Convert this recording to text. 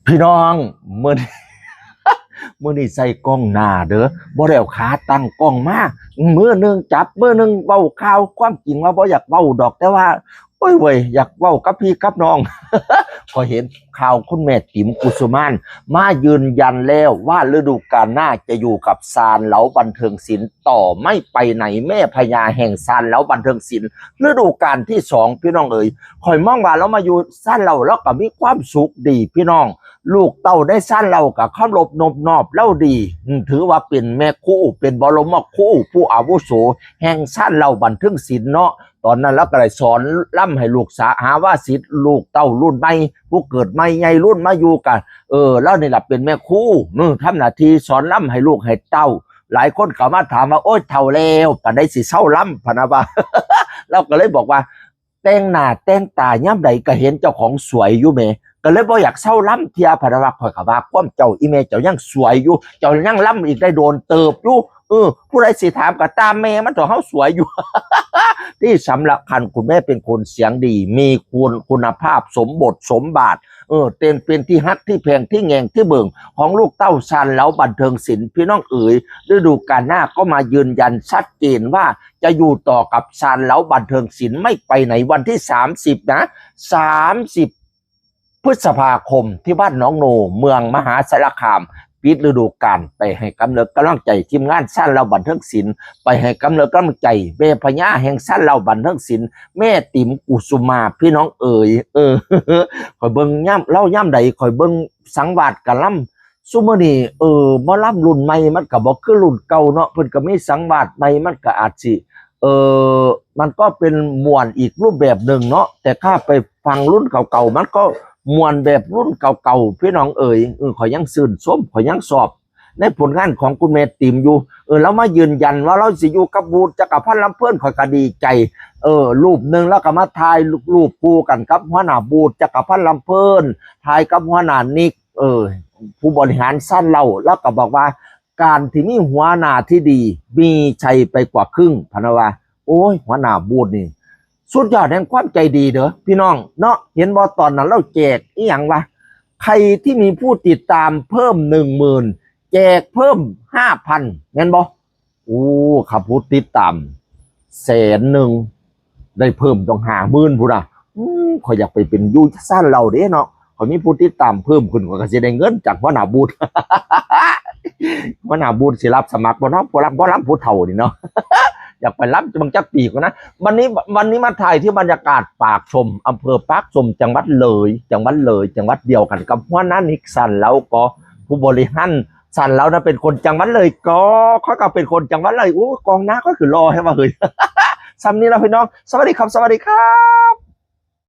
พี่น้องมื่อนี้มื่อนี้ใส่กล้องหน้าเด้อบ่ได้เอาขาตั้งกล้องมามือหนึงจับมือหนึงเว้าข่าวความจริงว่าบ่อยากเว้าดอกแต่ว่าโอ้ยเว้ยอยากเว้ากับพี่กับน้อง พอเห็นข่าวคุณแม่ติ๋มกุสุมานมายืนยันแล้วว่าฤดูกาลหน้าจะอยู่กับซานเหลาบันเทิงศิลป์ต่อไม่ไปไหนแม่พญาแห่งซานเหลาบันเทิงศิลป์ฤดูกาลที่2พี่น้องเอ๋ยข่อยมองว่าเรามาอยู่ซานเหลาแล้วก็มีความสุขดีพี่น้องลูกเต้าได้ซานเหลากับเคารพนบนอบเล่าดีถือว่าเป็นแม่ครูเป็นบรมครูผู้อาวุโสแห่งซานเหลาบันเทิงศิลป์เนาะตอนนั้นแล้วก็ได้สอนล่ำให้ลูกสาหาว่าศิษย์ลูกเต้ารุ่นใหม่ผู้เกิดใหม่ใหญ่รุ่นมาอยู่กันแล้วนี่แหละเป็นแม่ครูทำหน้าที่สอนล่ำให้ลูกให้เต้าหลายคนก็มาถามว่าโอ๊ยเท่าแล้วปานใดสิเศร้าล่ำพะนะว่า เราก็เลยบอกว่าแต่งหน้าแต่งตาย่ำใดก็เห็นเจ้าของสวยอยู่เมก็เลยบ่อยากเศร้าล่ำเทียพะนะว่าข่อยก็ว่าความเจ้าอีเมเจ้ายังสวยอยู่เจ้ายังล่ำอีกได้โดนเติบอยู่ผู้ใดสิถามก็ตามแม่มันตัวเฮาสวยอยู่ ที่สำหรับคันคุณแม่เป็นคนเสียงดีมีคุณภาพสมบทสมบาทเป็นที่ฮักที่แพงที่แงงที่เบิ่งของลูกเต้าซันแล้วบันเทิงศิลป์พี่น้องเอ๋ยฤดูกาลหน้าก็มายืนยันชัดเจนว่าจะอยู่ต่อกับซันแล้วบันเทิงศิลป์ไม่ไปไหนวันที่30นะ30พฤษภาคมที่บ้านน้องโนเมืองมหาสารคามปิดฤดูกาลไปให้กำเนิดกำลังใจทีมงานสั้นเราบันเทิงศิลป์ไปให้กำเนิดกำลังใจแม่พญาแห่งสั้นเราบันเทิงศิลป์แม่ติ๋มกุสุมาพี่น้องเอ๋ยคอยเบิ่งย่ำเล่าย่ำใดคอยเบิ่งสังวาสกะล่ำซุมื้อนี้บ่ล่ำรุ่นใหม่มันก็บ่คือรุ่นเก่าเนาะเพิ่นก็มีสังวาสใหม่มันก็อาจสิมันก็เป็นมวลอีกรูปแบบหนึ่งเนาะแต่ถ้าไปฟังรุ่นเก่าๆมันก็มวนแบบรุ่นเก่าๆพี่น้องเอ๋ยขอยยังซื่นชมขอยยังสอบในผลงานของคุณแม่ติ๋มอยู่แล้วมายืนยันว่าเราสิอยู่กับบูธจักรพันธ์ลำเพิ่นขอยก็ดีใจรูปหนึ่งแล้วก็มาถ่ายรูปคู่กันกับหัวหน้าบูธจักรพันธ์ลำเพิ่นถ่ายกับหัวหน้านิกผู้บริหารสั้นเราแล้วก็บอกว่าการที่มีหัวหน้าที่ดีมีชัยไปกว่าครึ่งพะนะว่าโอ้ยหัวหน้าบูธนี่สุดยอดแห่งความใจดีเด้อพี่น้องเนาะเห็นบ่ตอนนั้นเราแจกอีหยังวะใครที่มีผู้ติดตามเพิ่ม10,000แจกเพิ่ม5,000แม่นบ่โอ้ขับผู้ติดตาม100,000ได้เพิ่มต้อง50,000พุ่นน่ะขอยอยากไปเป็นยูซ่านเราเด้เนาะขอยมีผู้ติดตามเพิ่มขึ้นก็สิได้เงินจากหัวหน้าบูธ หัวหน้าบูธสิรับสมัครบ่เนาะบ่รับผู้เฒ่านี่เนาะ อยากไปรับบางจักปีกนะวันนี้มาถ่ายที่บรรยากาศปากชมอำเภอปากชมจังหวัดเลยจังหวัดเดียวกันกับหัวหน้านิกสันแล้วก็ผู้บริหารสันแล้วนะเป็นคนจังหวัดเลยก็เขาก็เป็นคนจังหวัดเลยโอ้กองหน้าก็คือรอให้มาเฮ้ย ซ้ำนี้แล้วพี่น้องสวัสดีครับ